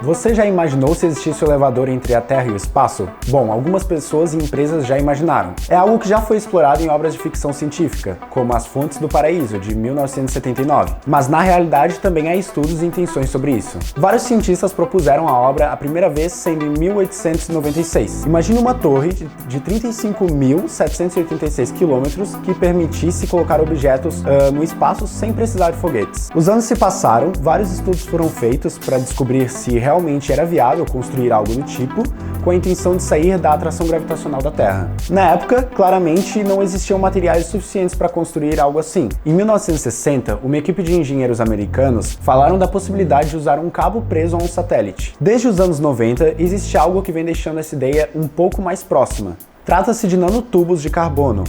Você já imaginou se existisse um elevador entre a Terra e o espaço? Bom, algumas pessoas e empresas já imaginaram. É algo que já foi explorado em obras de ficção científica, como As Fontes do Paraíso, de 1979. Mas na realidade também há estudos e intenções sobre isso. Vários cientistas propuseram a obra a primeira vez sendo em 1896. Imagine uma torre de 35.786 quilômetros que permitisse colocar objetos no espaço sem precisar de foguetes. Os anos se passaram, vários estudos foram feitos para descobrir se realmente era viável construir algo do tipo, com a intenção de sair da atração gravitacional da Terra. Na época, claramente não existiam materiais suficientes para construir algo assim. Em 1960, uma equipe de engenheiros americanos falaram da possibilidade de usar um cabo preso a um satélite. Desde os anos 90, existe algo que vem deixando essa ideia um pouco mais próxima. Trata-se de nanotubos de carbono,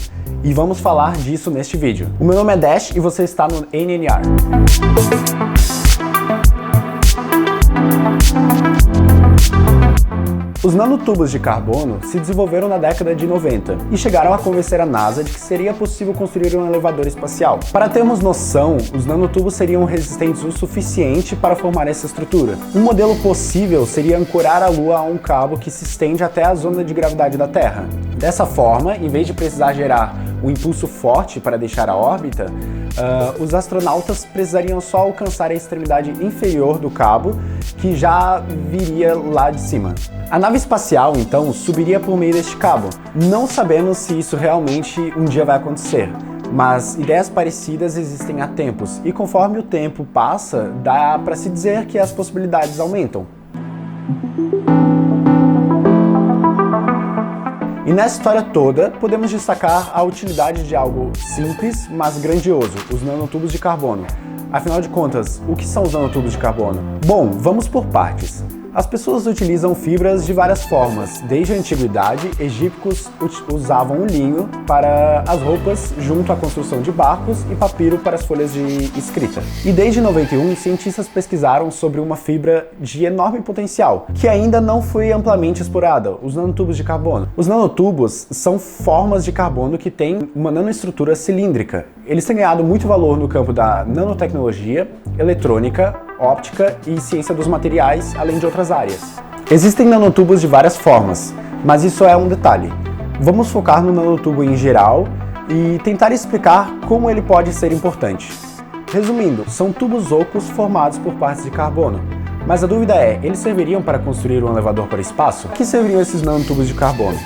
e vamos falar disso neste vídeo. O meu nome é Dash e você está no NNR. Os nanotubos de carbono se desenvolveram na década de 90 e chegaram a convencer a NASA de que seria possível construir um elevador espacial. Para termos noção, os nanotubos seriam resistentes o suficiente para formar essa estrutura. Um modelo possível seria ancorar a Lua a um cabo que se estende até a zona de gravidade da Terra. Dessa forma, em vez de precisar gerar um impulso forte para deixar a órbita, os astronautas precisariam só alcançar a extremidade inferior do cabo, que já viria lá de cima. A nave espacial, então, subiria por meio deste cabo. Não sabemos se isso realmente um dia vai acontecer, mas ideias parecidas existem há tempos, e conforme o tempo passa, dá para se dizer que as possibilidades aumentam. E nessa história toda, podemos destacar a utilidade de algo simples, mas grandioso, os nanotubos de carbono. Afinal de contas, o que são os nanotubos de carbono? Bom, vamos por partes. As pessoas utilizam fibras de várias formas. Desde a antiguidade, egípcios usavam o linho para as roupas, junto à construção de barcos, e papiro para as folhas de escrita. E desde 91, cientistas pesquisaram sobre uma fibra de enorme potencial, que ainda não foi amplamente explorada, os nanotubos de carbono. Os nanotubos são formas de carbono que têm uma nanoestrutura cilíndrica. Eles têm ganhado muito valor no campo da nanotecnologia, eletrônica, óptica e ciência dos materiais, além de outras áreas. Existem nanotubos de várias formas, mas isso é um detalhe. Vamos focar no nanotubo em geral e tentar explicar como ele pode ser importante. Resumindo, são tubos ocos formados por partes de carbono. Mas a dúvida é, eles serviriam para construir um elevador para o espaço? O que serviriam esses nanotubos de carbono?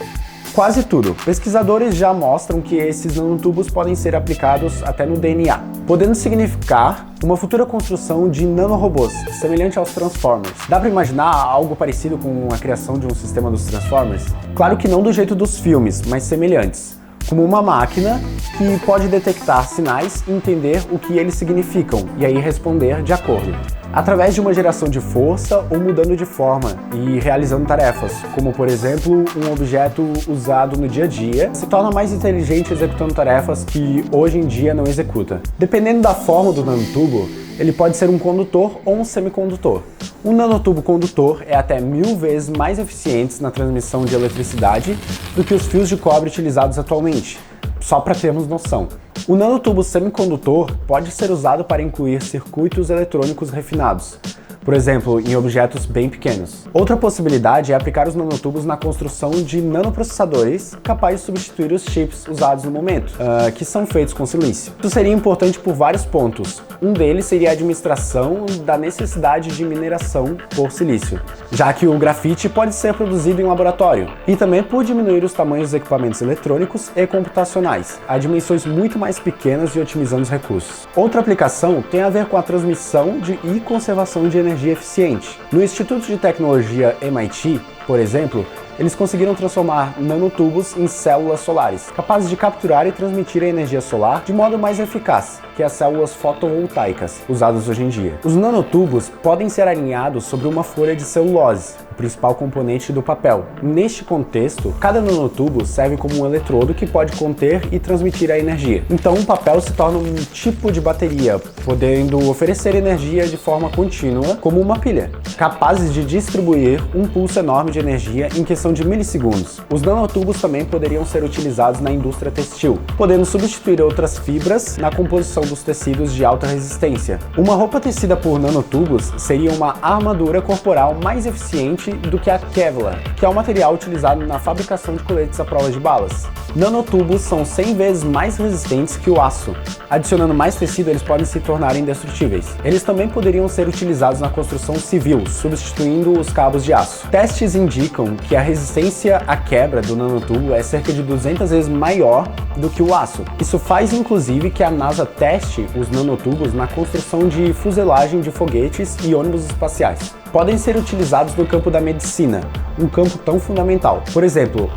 Quase tudo. Pesquisadores já mostram que esses nanotubos podem ser aplicados até no DNA, podendo significar uma futura construção de nanorobôs, semelhante aos Transformers. Dá para imaginar algo parecido com a criação de um sistema dos Transformers? Claro que não do jeito dos filmes, mas semelhantes. Como uma máquina que pode detectar sinais e entender o que eles significam, e aí responder de acordo. Através de uma geração de força ou mudando de forma e realizando tarefas, como por exemplo, um objeto usado no dia a dia se torna mais inteligente executando tarefas que hoje em dia não executa. Dependendo da forma do nanotubo, ele pode ser um condutor ou um semicondutor. Um nanotubo condutor é até 1000 vezes mais eficiente na transmissão de eletricidade do que os fios de cobre utilizados atualmente, só para termos noção. O nanotubo semicondutor pode ser usado para incluir circuitos eletrônicos refinados, por exemplo, em objetos bem pequenos. Outra possibilidade é aplicar os nanotubos na construção de nanoprocessadores capazes de substituir os chips usados no momento, que são feitos com silício. Isso seria importante por vários pontos. Um deles seria a administração da necessidade de mineração por silício, já que o grafite pode ser produzido em laboratório, e também por diminuir os tamanhos dos equipamentos eletrônicos e computacionais, a dimensões muito mais pequenas e otimizando os recursos. Outra aplicação tem a ver com a transmissão e conservação de energia eficiente. No Instituto de Tecnologia MIT, por exemplo, eles conseguiram transformar nanotubos em células solares, capazes de capturar e transmitir a energia solar de modo mais eficaz que as células fotovoltaicas usadas hoje em dia. Os nanotubos podem ser alinhados sobre uma folha de celulose, o principal componente do papel. Neste contexto, cada nanotubo serve como um eletrodo que pode conter e transmitir a energia. Então, o papel se torna um tipo de bateria, podendo oferecer energia de forma contínua, como uma pilha, capazes de distribuir um pulso enorme de energia em questão de milissegundos. Os nanotubos também poderiam ser utilizados na indústria textil, podendo substituir outras fibras na composição dos tecidos de alta resistência. Uma roupa tecida por nanotubos seria uma armadura corporal mais eficiente do que a Kevlar, que é o material utilizado na fabricação de coletes à prova de balas. Nanotubos são 100 vezes mais resistentes que o aço. Adicionando mais tecido, eles podem se tornar indestrutíveis. Eles também poderiam ser utilizados na construção civil, substituindo os cabos de aço. Testes indicam que a resistência à quebra do nanotubo é cerca de 200 vezes maior do que o aço. Isso faz inclusive que a NASA teste os nanotubos na construção de fuselagem de foguetes e ônibus espaciais. Podem ser utilizados no campo da medicina, um campo tão fundamental. Por exemplo,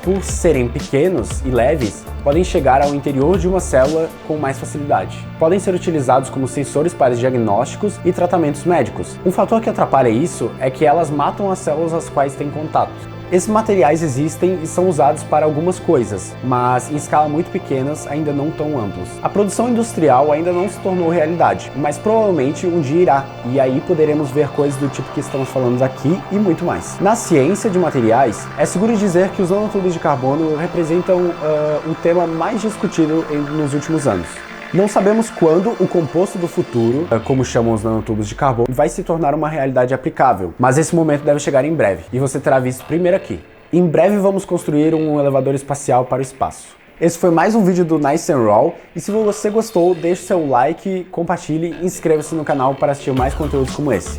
por serem pequenos e leves, podem chegar ao interior de uma célula com mais facilidade. Podem ser utilizados como sensores para diagnósticos e tratamentos médicos. Um fator que atrapalha isso é que elas matam as células às quais têm contato. Esses materiais existem e são usados para algumas coisas, mas em escala muito pequenas, ainda não tão amplos. A produção industrial ainda não se tornou realidade, mas provavelmente um dia irá, e aí poderemos ver coisas do tipo que estamos falando aqui e muito mais. Na ciência de materiais, é seguro dizer que os nanotubos de carbono representam o tema mais discutido nos últimos anos. Não sabemos quando o composto do futuro, como chamam os nanotubos de carbono, vai se tornar uma realidade aplicável, mas esse momento deve chegar em breve, e você terá visto primeiro aqui. Em breve vamos construir um elevador espacial para o espaço. Esse foi mais um vídeo do Nice and Raw, e se você gostou, deixe seu like, compartilhe e inscreva-se no canal para assistir mais conteúdos como esse.